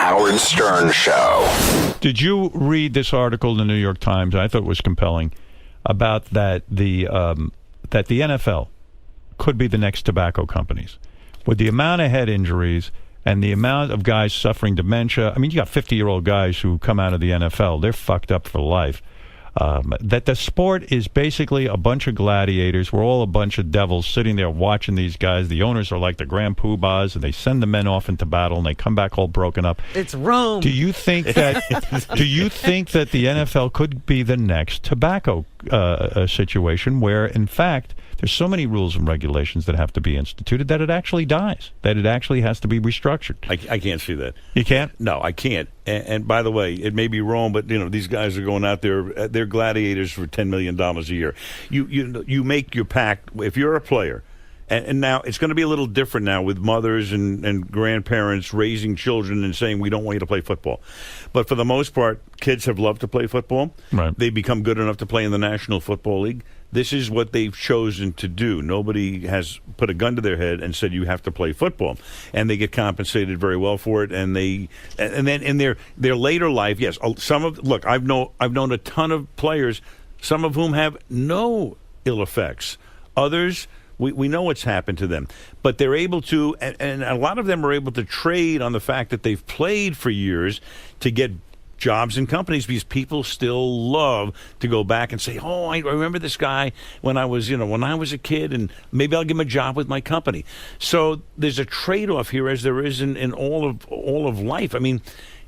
Howard Stern Show. Did you read this article in the New York Times? I thought it was compelling about that the NFL could be the next tobacco companies. With the amount of head injuries and the amount of guys suffering dementia, I mean, you got 50-year-old guys who come out of the NFL. They're fucked up for life. That the sport is basically a bunch of gladiators. We're all a bunch of devils sitting there watching these guys. The owners are like the grand poobahs, and they send the men off into battle, and they come back all broken up. It's Rome. Do you think that the NFL could be the next tobacco situation where, in fact, there's so many rules and regulations that have to be instituted that it actually dies, that it actually has to be restructured? I can't see that. You can't? No, I can't. And by the way, it may be wrong, but these guys are going out there. They're gladiators for $10 million a year. You make your pact if you're a player. And now it's going to be a little different now with mothers and grandparents raising children and saying, we don't want you to play football. But for the most part, kids have loved to play football. Right. They become good enough to play in the National Football League. This is what they've chosen to do. Nobody has put a gun to their head and said you have to play football. And they get compensated very well for it. And then in their later life, yes, I've known a ton of players, some of whom have no ill effects. Others, we know what's happened to them. But they're able to, and a lot of them are able to trade on the fact that they've played for years to get jobs in companies, because people still love to go back and say, oh, I remember this guy when I was a kid, and maybe I'll give him a job with my company. So there's a trade-off here, as there is in all of life. I mean,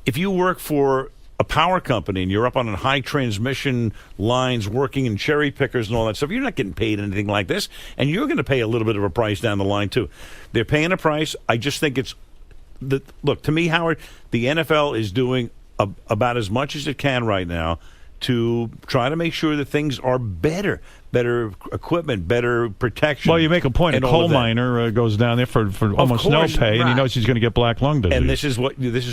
if you work for a power company and you're up on high transmission lines working in cherry pickers and all that stuff, you're not getting paid anything like this, and you're going to pay a little bit of a price down the line too. They're paying a price. I just think look, to me, Howard, the NFL is doing about as much as it can right now to try to make sure that things are better equipment, better protection. Well, you make a point. A coal miner goes down there for almost no pay, and he knows he's going to get black lung disease. And this is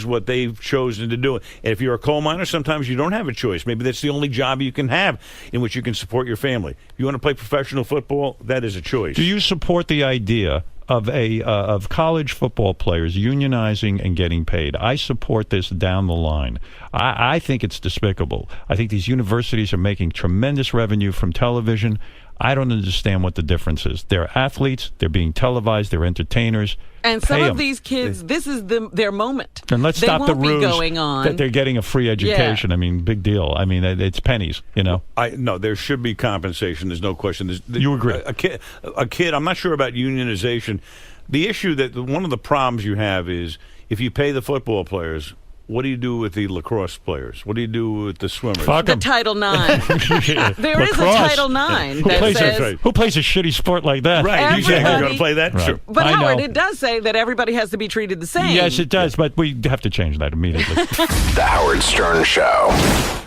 what they've chosen to do. And if you're a coal miner, sometimes you don't have a choice. Maybe that's the only job you can have in which you can support your family. If you want to play professional football, that is a choice. Do you support the idea of college football players unionizing and getting paid? I support this down the line. I think it's despicable. I think these universities are making tremendous revenue from television. I don't understand what the difference is. They're athletes. They're being televised. They're entertainers. And some of these kids, this is their moment. And let's stop the ruse going on. that they're getting a free education. Yeah. I mean, big deal. I mean, it's pennies, No, there should be compensation. There's no question. You agree? A kid, I'm not sure about unionization. The issue one of the problems you have is if you pay the football players, what do you do with the lacrosse players? What do you do with the swimmers? The Title IX. There is a Title IX that says... Who plays a shitty sport like that? Right. You say you're going to play that? Right. Sure. But Howard, it does say that everybody has to be treated the same. Yes, it does, but we have to change that immediately. The Howard Stern Show.